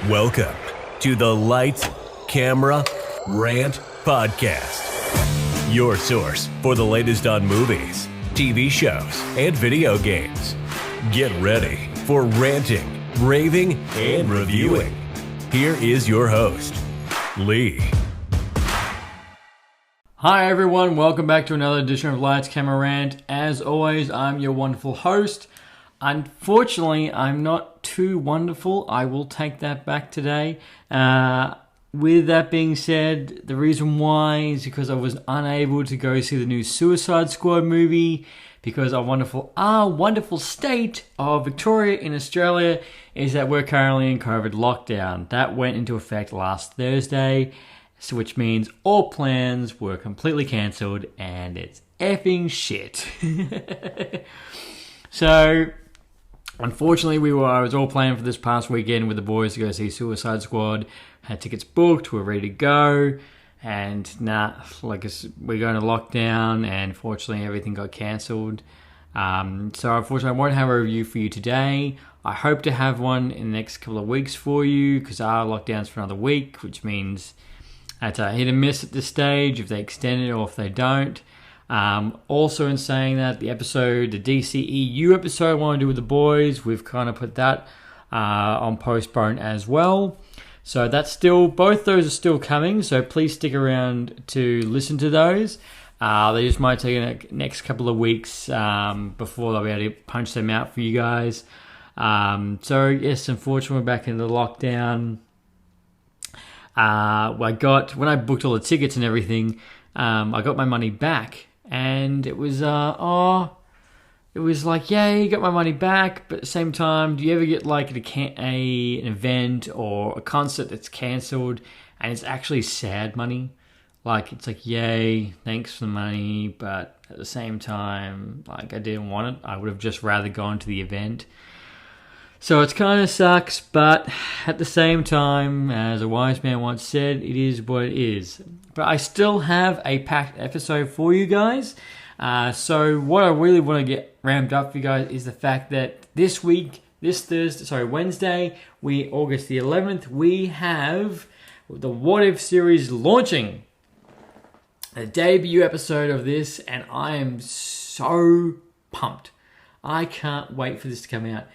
Welcome to the Light, Camera, Rant Podcast. Your source for the latest on movies, TV shows, and video games. Get ready for ranting, raving, and reviewing. Here is your host, Lee. Hi everyone, welcome back to another edition of Lights, Camera, Rant. As always, I'm your wonderful host. Unfortunately, I'm not too wonderful. I will take that back today. With that being said, the reason why is because I was unable to go see the new Suicide Squad movie because our wonderful state of Victoria in Australia is that we're currently in COVID lockdown. That went into effect last Thursday, so which means all plans were completely cancelled and it's effing shit. So, unfortunately, I was all planning for this past weekend with the boys to go see Suicide Squad. Had tickets booked, we're ready to go, and we're going to lockdown, and fortunately everything got cancelled. So unfortunately I won't have a review for you today. I hope to have one in the next couple of weeks for you, because our lockdown's for another week, which means it's a hit and miss at this stage if they extend it or if they don't. Also in saying that, the DCEU episode I want to do with the boys, we've kind of put that on postpone as well. So both those are still coming, so please stick around to listen to those. They just might take the next couple of weeks before they'll be able to punch them out for you guys. So yes, unfortunately we're back into lockdown. When I booked all the tickets and everything, I got my money back, and it was it was like, yay, you got my money back, but at the same time, do you ever get like an event or a concert that's cancelled and it's actually sad money? Like, it's like, yay, thanks for the money, but at the same time, like, I didn't want it. I would have just rather gone to the event. So it kind of sucks, but at the same time, as a wise man once said, it is what it is. But I still have a packed episode for you guys. So what I really want to get ramped up for you guys is the fact that Wednesday, August the 11th, we have the What If series launching. A debut episode of this, and I am so pumped. I can't wait for this to come out.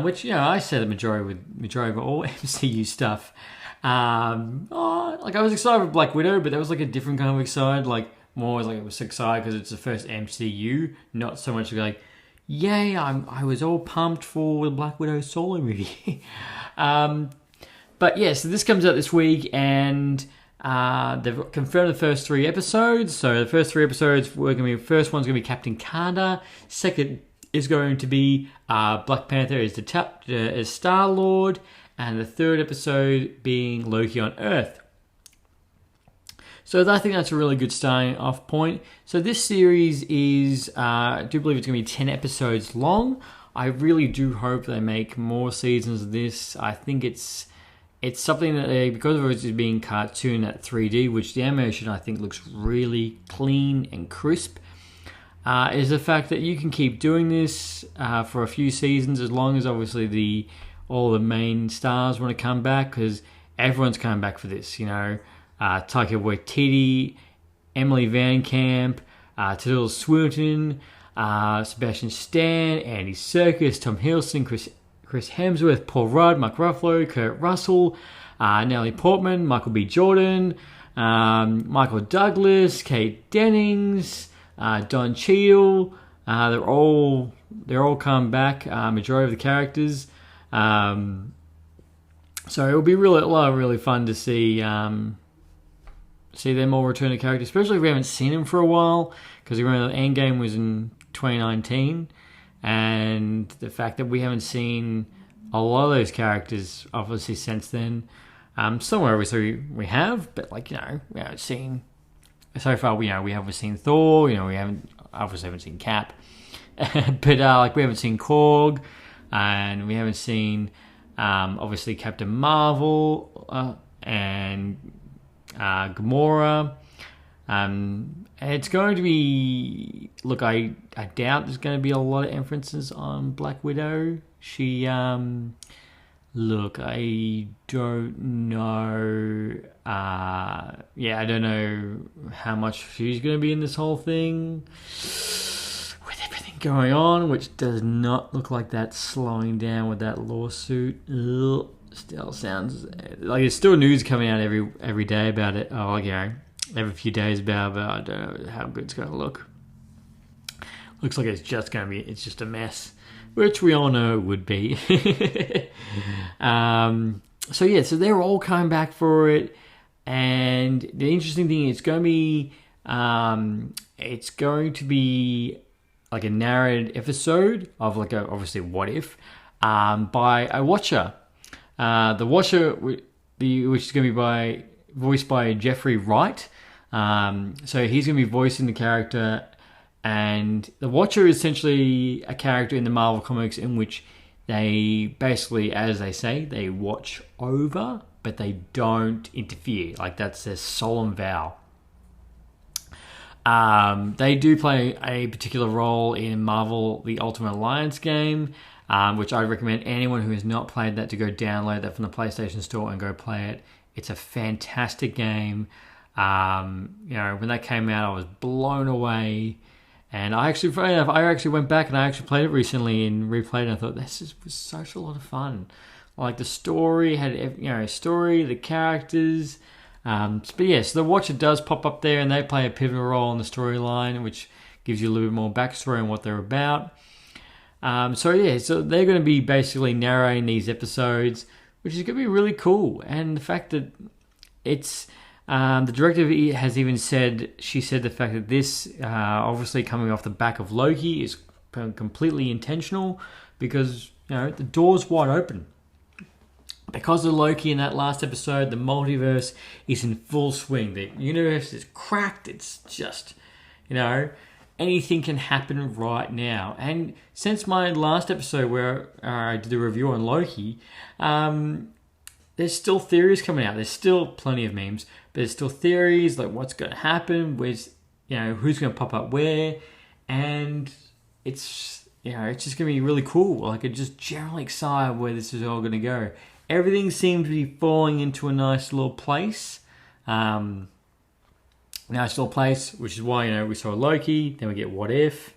Which, I said the majority of all MCU stuff. I was excited for Black Widow, but that was like a different kind of excited, like more like I was excited because it's the first MCU, not so much like, yay, I was all pumped for the Black Widow solo movie. But yeah, so this comes out this week, and they've confirmed the first 3 episodes. So the first 3 episodes, first one's going to be Captain Carter. Second is going to be Black Panther as Star-Lord. And the third episode being Loki on Earth. So I think that's a really good starting off point. So this series is, I do believe it's going to be 10 episodes long. I really do hope they make more seasons of this. I think it's something that because of it being cartoon at 3D, which the animation I think looks really clean and crisp, is the fact that you can keep doing this for a few seasons as long as obviously all the main stars want to come back, because everyone's coming back for this, Taika Waititi, Emily Van Camp, Tilda Swinton, Sebastian Stan, Andy Serkis, Tom Hiddleston, Chris Hemsworth, Paul Rudd, Mark Ruffalo, Kurt Russell, Natalie Portman, Michael B. Jordan, Michael Douglas, Kate Dennings, Don Cheadle. They're all coming back. Majority of the characters. So it'll be a lot of really fun to see them all return to character, especially if we haven't seen them for a while, because remember the Endgame was in 2019, and the fact that we haven't seen a lot of those characters obviously since then. Somewhere obviously we have, but we haven't seen so far. We haven't seen Thor. We haven't seen Cap, but we haven't seen Korg, and we haven't seen obviously Captain Marvel and Gamora. It's going to be... Look, I doubt there's going to be a lot of inferences on Black Widow. She Look, I don't know. I don't know how much she's going to be in this whole thing with everything going on, which does not look like that's slowing down with that lawsuit. Ugh, still sounds like there's still news coming out every day about it. Every few days about it, but I don't know how good it's going to look. Looks like it's just a mess, which we all know it would be. So they're all coming back for it, and the interesting thing is it's going to be like a narrated episode of obviously what if by a Watcher. The Watcher, which is going to be voiced by Jeffrey Wright. So he's going to be voicing the character. And the Watcher is essentially a character in the Marvel Comics in which they basically, as they say, they watch over, but they don't interfere. Like, that's their solemn vow. They do play a particular role in Marvel The Ultimate Alliance game, which I recommend anyone who has not played that to go download that from the PlayStation Store and go play it. It's a fantastic game. When that came out, I was blown away. And I actually went back and I actually played it recently and replayed it. And I thought was such a lot of fun. Like the story had, the characters. So the Watcher does pop up there, and they play a pivotal role in the storyline, which gives you a little bit more backstory on what they're about. So they're going to be basically narrating these episodes, which is going to be really cool. And the fact that it's the director has even said the fact that this, obviously coming off the back of Loki, is completely intentional because the door's wide open. Because of Loki in that last episode, the multiverse is in full swing. The universe is cracked. It's just, anything can happen right now. And since my last episode where I did the review on Loki, there's still theories coming out. There's still plenty of memes, but there's still theories like what's going to happen, who's going to pop up where, and it's just going to be really cool. Like, I'm just generally excited where this is all going to go. Everything seems to be falling into a nice little place. Which is why, we saw Loki, then we get What If.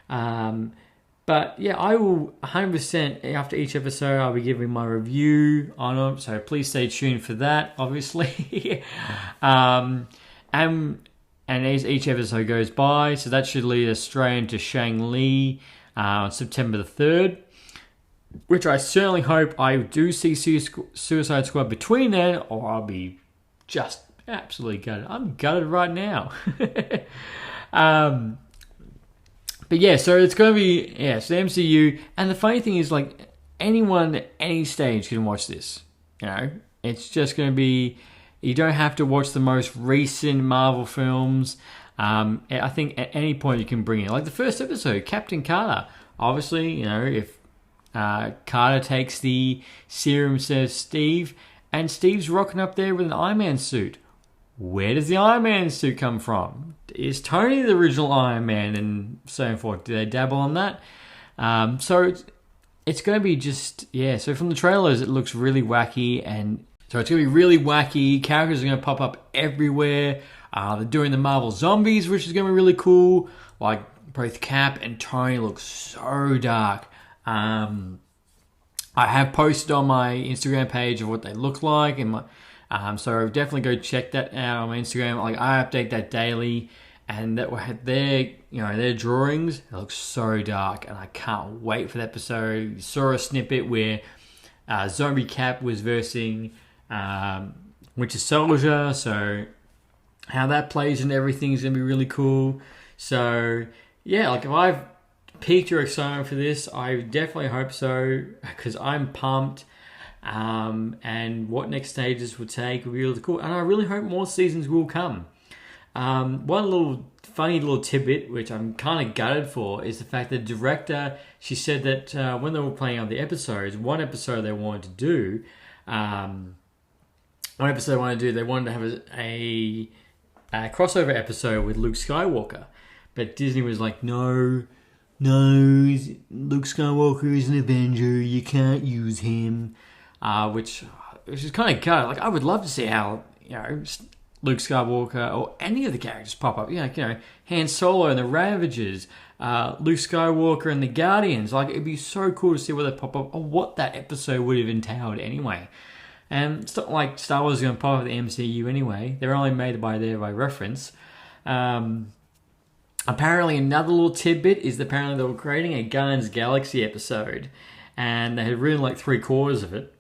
But yeah, I will 100% after each episode, I'll be giving my review on them. So please stay tuned for that, obviously. And as each episode goes by, so that should lead us straight into Shang-Li on September the 3rd. Which I certainly hope I do see Suicide Squad between then, or I'll be just absolutely gutted. I'm gutted right now. But yeah, so it's going to be, so the MCU. And the funny thing is, like, anyone at any stage can watch this. It's just going to be, you don't have to watch the most recent Marvel films. I think at any point you can bring in, like the first episode, Captain Carter. Obviously, if Carter takes the serum, says Steve, and Steve's rocking up there with an Iron Man suit. Where does the Iron Man suit come from? Is Tony the original Iron Man and so forth? Do they dabble on that? So it's going to be just, so from the trailers it looks really wacky, and so it's going to be really wacky. Characters are going to pop up everywhere. They're doing the Marvel Zombies, which is going to be really cool. Like, both Cap and Tony look so dark. I have posted on my Instagram page of what they look like, and so definitely go check that out on my Instagram. Like, I update that daily, and that their drawings, it looks so dark, and I can't wait for the episode. You saw a snippet where Zombie Cap was versing Winter Soldier, so how that plays and everything is gonna be really cool. So yeah, like, if I've piqued your excitement for this, I definitely hope so, because I'm pumped. And what next stages will take will be really cool, and I really hope more seasons will come. One little funny little tidbit, which I'm kind of gutted for, is the fact that the director, she said that when they were playing on the episodes, one episode they wanted to do, they wanted to have a crossover episode with Luke Skywalker, but Disney was like, no, Luke Skywalker is an Avenger, you can't use him. which is kind of good. Like, I would love to see how, Luke Skywalker or any of the characters pop up. Han Solo and the Ravagers, Luke Skywalker and the Guardians. Like, it'd be so cool to see what they pop up or what that episode would have entailed anyway. And it's not like Star Wars is going to pop up the MCU anyway. They're only made by reference. Apparently, another little tidbit is that apparently they were creating a Guardians Galaxy episode, and they had written like 3/4 of it.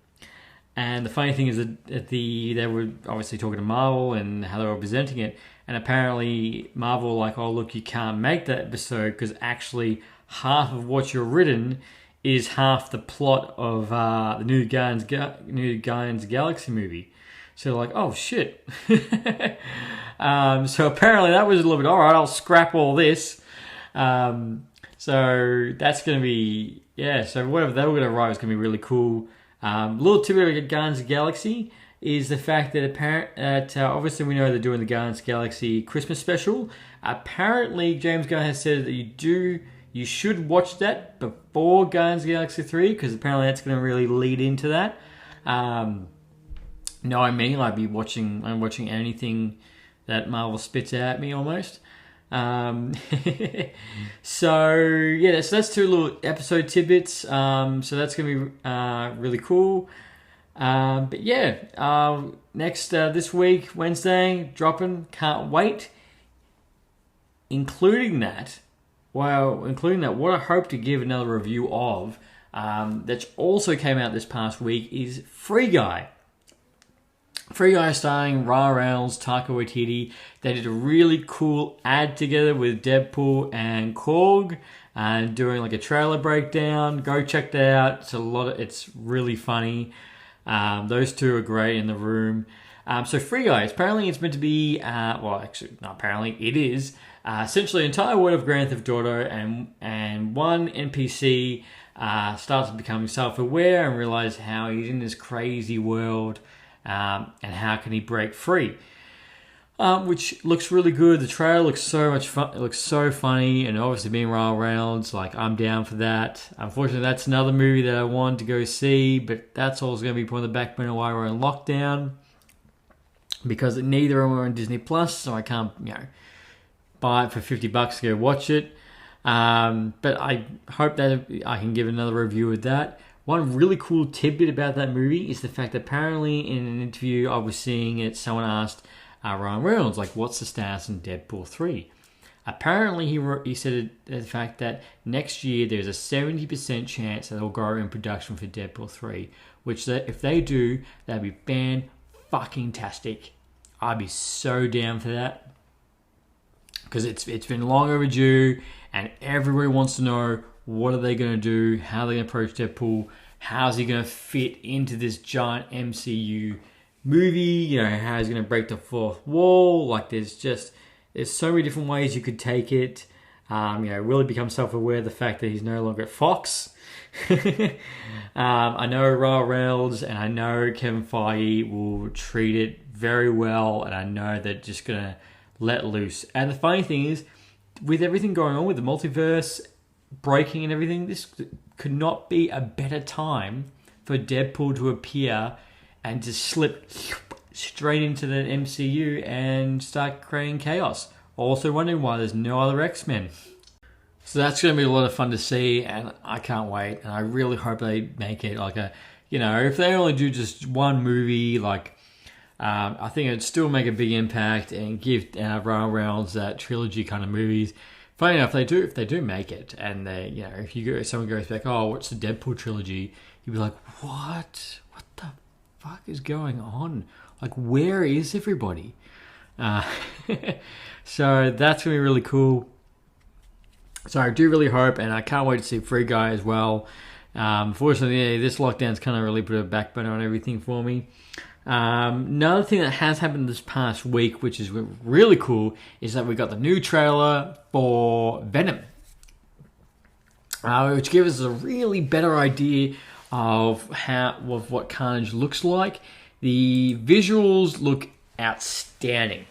And the funny thing is that they were obviously talking to Marvel and how they were presenting it, and apparently Marvel were like, oh look, you can't make that episode because actually half of what you've written is half the plot of the new Guardians Galaxy movie. So they're like, oh shit. So apparently that was a little bit, all right, I'll scrap all this. So that's going to be, so whatever they were going to write was going to be really cool. Little tidbit about Guardians Galaxy is the fact that obviously we know they're doing the Guardians Galaxy Christmas special. Apparently James Gunn has said that you should watch that before Guardians Galaxy 3 because apparently that's going to really lead into that. No, I mean, I'm watching anything that Marvel spits out at me almost. So that's two little episode tidbits. So that's going to be really cool. Next this week, Wednesday, dropping, can't wait. Including that, what I hope to give another review of, that also came out this past week is Free Guy. Free Guy starring Ryan Reynolds, Taika Waititi. They did a really cool ad together with Deadpool and Korg, and doing like a trailer breakdown. Go check that out. It's really funny. Those two are great in the room. So Free Guy, apparently it's meant to be, it is essentially an entire world of Grand Theft Auto, and one NPC starts becoming self-aware and realize how he's in this crazy world. And how can he break free? Which looks really good. The trailer looks so much fun. It looks so funny, and obviously being Ryan Reynolds, like I'm down for that. Unfortunately, that's another movie that I wanted to go see, but that's always going to be put on the back burner while we're in lockdown because neither of them are on Disney Plus, so I can't, buy it for $50 to go watch it. But I hope that I can give another review of that. One really cool tidbit about that movie is the fact that apparently in an interview I was seeing it, someone asked Ryan Reynolds, like, what's the status in Deadpool 3? Apparently he said the fact that next year there's a 70% chance that they'll go in production for Deadpool 3, which if they do, that'd be fan-fucking-tastic. I'd be so down for that. Because it's been long overdue, and everybody wants to know, what are they going to do? How are they going to approach Deadpool? How's he going to fit into this giant MCU movie? How he's going to break the fourth wall? Like, there's so many different ways you could take it. Will he become self-aware of the fact that he's no longer at Fox? I know Ryan Reynolds and I know Kevin Feige will treat it very well, and I know they're just going to let loose. And the funny thing is, with everything going on with the multiverse breaking and everything, this could not be a better time for Deadpool to appear and to slip straight into the MCU and start creating chaos. Also wondering why there's no other X-Men. So that's going to be a lot of fun to see, and I can't wait. And I really hope they make it like if they only do just one movie, I think it'd still make a big impact and give Ryan Reynolds that trilogy kind of movies. Funny enough, if they do make it, and someone goes back, oh, what's the Deadpool trilogy? You'd be like, what? What the fuck is going on? Like, where is everybody? So that's gonna be really cool. So I do really hope, and I can't wait to see Free Guy as well. Fortunately, this lockdown's kind of really put a back burner on everything for me. Another thing that has happened this past week, which is really cool, is that we got the new trailer for Venom, which gives us a really better idea of what Carnage looks like. The visuals look outstanding,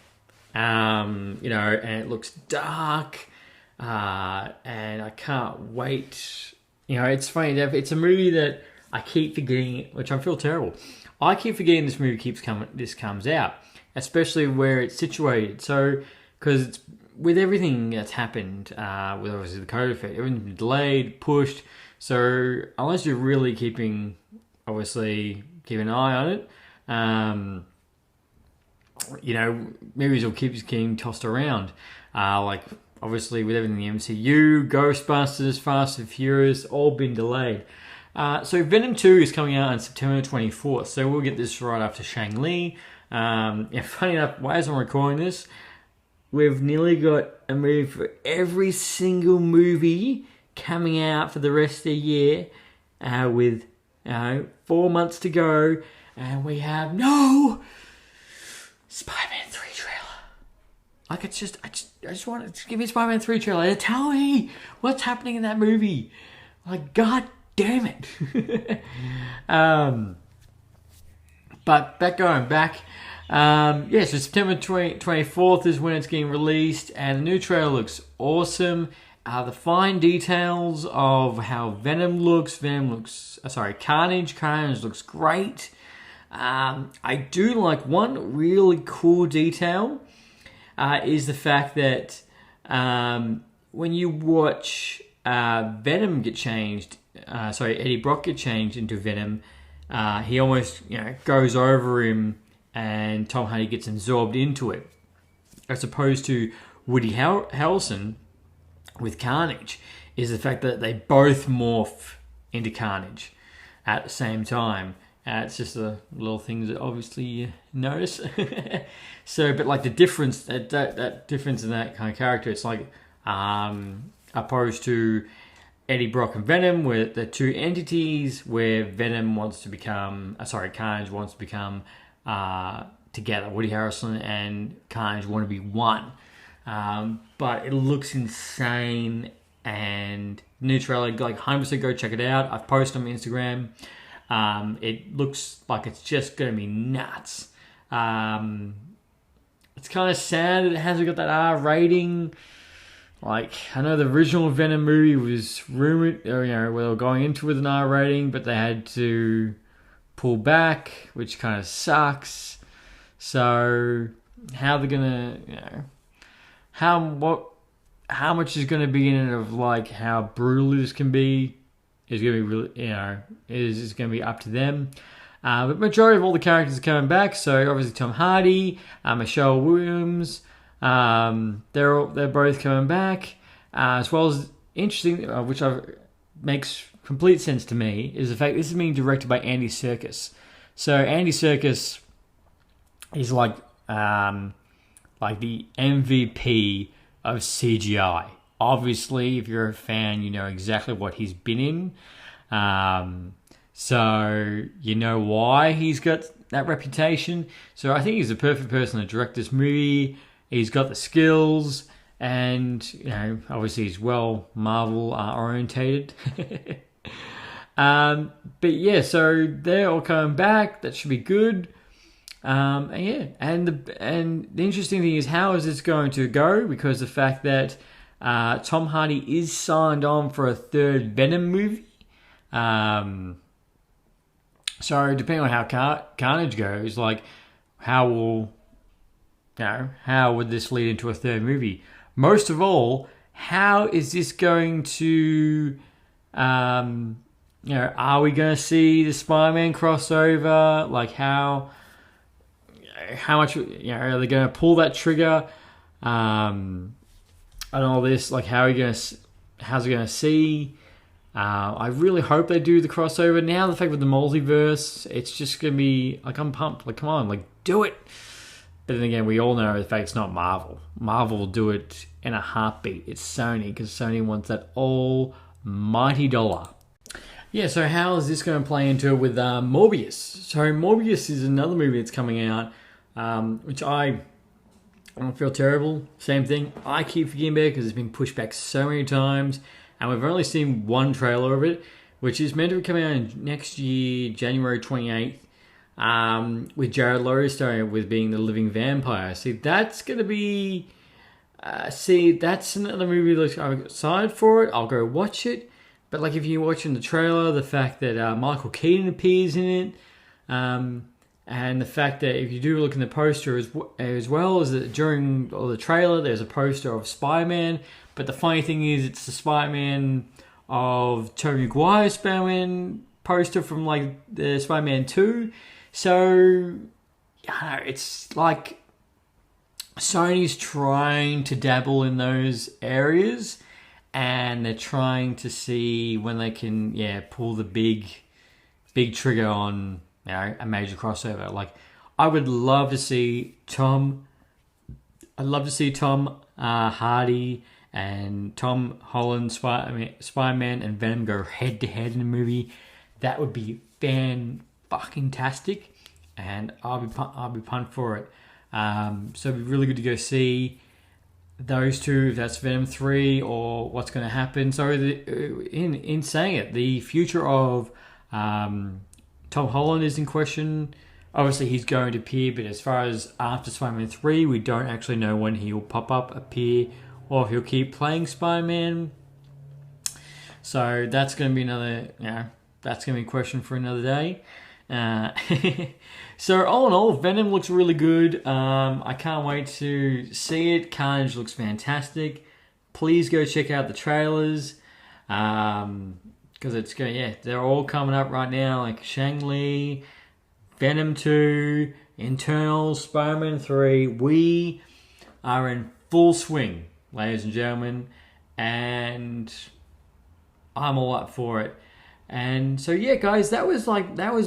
and it looks dark, and I can't wait. It's funny, it's a movie that I keep forgetting, which I feel terrible. I keep forgetting this movie comes out, especially where it's situated. So, because it's with everything that's happened, with obviously the COVID effect, everything's been delayed, pushed. So, unless you're really keeping an eye on it, movies will keep getting tossed around. Like, obviously, with everything in the MCU, Ghostbusters, Fast and Furious, all been delayed. So Venom 2 is coming out on September 24th, so we'll get this right after Shang-Li. Funny enough, as I'm recording this, we've nearly got a movie for every single movie coming out for the rest of the year, with 4 months to go, and we have no Spider-Man 3 trailer. Like, I just want to give me a Spider-Man 3 trailer. Tell me what's happening in that movie. Like, God damn it. But going back. So September 24th is when it's getting released, and the new trailer looks awesome. The fine details of how Carnage looks great. I do like one really cool detail, is the fact that when you watch Venom get changed, Eddie Brock get changed into Venom, he almost goes over him, and Tom Hardy gets absorbed into it, as opposed to Woody Harrelson with Carnage, is the fact that they both morph into Carnage at the same time. It's just the little things that obviously you notice. So, but like the difference, that difference in that kind of character, it's like opposed to Eddie Brock and Venom, where the two entities where Carnage wants to become together. Woody Harrelson and Carnage want to be one. But it looks insane, and new trailer, like 100% go check it out. I've posted on Instagram. It looks like it's just going to be nuts. It's kind of sad that it hasn't got that R rating. Like, I know the original Venom movie was rumored, where they were going into with an R rating, but they had to pull back, which kind of sucks. So, how they're gonna, how much is going to be in it of like how brutal this can be is going to be really, is going to be up to them. But majority of all the characters are coming back. So obviously Tom Hardy, Michelle Williams, they're both coming back, as well as interesting, which makes complete sense to me, is the fact this is being directed by Andy Serkis. So Andy Serkis is like the MVP of CGI. Obviously, if you're a fan, you know exactly what he's been in. So you know why he's got that reputation. So I think he's the perfect person to direct this movie. He's got the skills, and obviously he's well Marvel orientated. But yeah, so they're all coming back. That should be good. And the interesting thing is, how is this going to go? Because the fact that Tom Hardy is signed on for a third Venom movie. So depending on how Carnage goes, like how would this lead into a third movie? Most of all, how is this going to, are we going to see the Spider-Man crossover? Like how much, are they going to pull that trigger? And all this, like how's it going to see? I really hope they do the crossover. Now the fact with the multiverse, it's just going to be like, I'm pumped. Like, come on, like do it. But then again, we all know the fact it's not Marvel. Marvel will do it in a heartbeat. It's Sony, because Sony wants that almighty dollar. Yeah, so how is this going to play into it with Morbius? So Morbius is another movie that's coming out, which I don't feel terrible. Same thing. I keep forgetting about it because it's been pushed back so many times. And we've only seen one trailer of it, which is meant to be coming out next year, January 28th, with Jared Leto starring with being the living vampire. See, that's going to be... that's another movie that I'm excited for it. I'll go watch it. But like if you're watching the trailer, the fact that Michael Keaton appears in it, and the fact that if you do look in the poster as well, is that during the trailer there's a poster of Spider-Man, but the funny thing is it's the Spider-Man of Tobey Maguire's Spider-Man poster from like the Spider-Man 2. So it's like Sony's trying to dabble in those areas, and they're trying to see when they can pull the big trigger on a major crossover. Like I would love to see Tom Hardy and Tom Holland Spider-Man and Venom go head to head in a movie. That would be fan-fucking-tastic, and I'll be pumped for it. So it'd be really good to go see those two, if that's Venom 3 or what's going to happen. So in saying it, the future of Tom Holland is in question. Obviously, he's going to appear, but as far as after Spider-Man 3, we don't actually know when he will pop up, appear, or if he'll keep playing Spider-Man. So that's going to be that's going to be a question for another day. So all in all, Venom looks really good. I can't wait to see it. Carnage looks fantastic. Please go check out the trailers. Because it's going, they're all coming up right now, like Shang-Li, Venom 2, Eternals, Spider-Man 3. We are in full swing, ladies and gentlemen, and I'm all up for it. And so guys, that was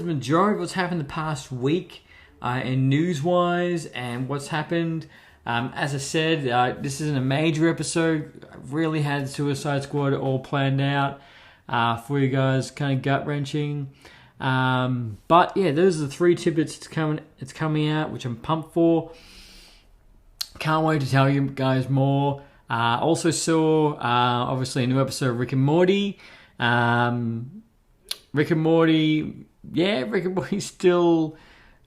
majority of what's happened the past week in news-wise and what's happened. As I said, this isn't a major episode. I really had Suicide Squad all planned out for you guys, kind of gut-wrenching. But those are the 3 tidbits it's coming out, which I'm pumped for. Can't wait to tell you guys more. Also saw, obviously, a new episode of Rick and Morty. Rick and Morty still...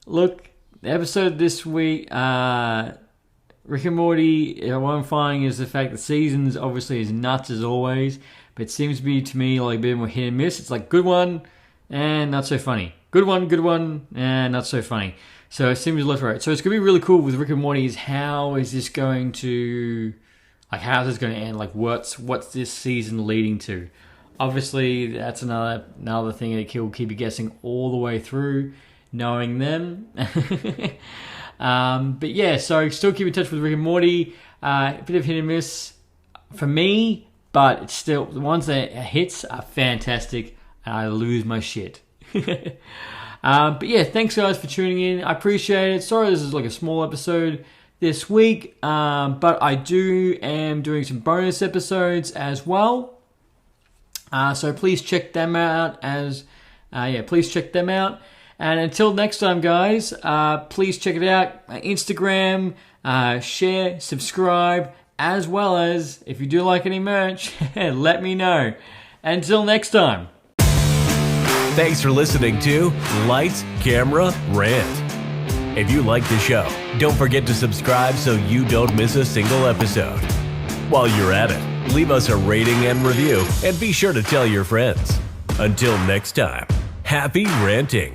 Look, the episode this week, Rick and Morty, what I'm finding is the fact that seasons obviously is nuts as always, but it seems to be, to me, like a bit more hit and miss. It's like good one and not so funny. Good one and not so funny. So it seems left right. So it's going to be really cool with Rick and Morty is how is this going to... Like, how's this going to end? Like, what's this season leading to? Obviously, that's another thing that will keep you guessing all the way through, knowing them. But so still keep in touch with Rick and Morty. A bit of hit and miss for me, but it's still, the ones that hits are fantastic, and I lose my shit. But thanks guys for tuning in. I appreciate it. Sorry this is like a small episode this week, but I am doing some bonus episodes as well. So please check them out please check them out. And until next time, guys, please check it out. Instagram, share, subscribe, as well as, if you do like any merch, let me know. Until next time. Thanks for listening to Lights, Camera, Rant. If you like the show, don't forget to subscribe so you don't miss a single episode. While you're at it, leave us a rating and review, and be sure to tell your friends. Until next time, happy ranting.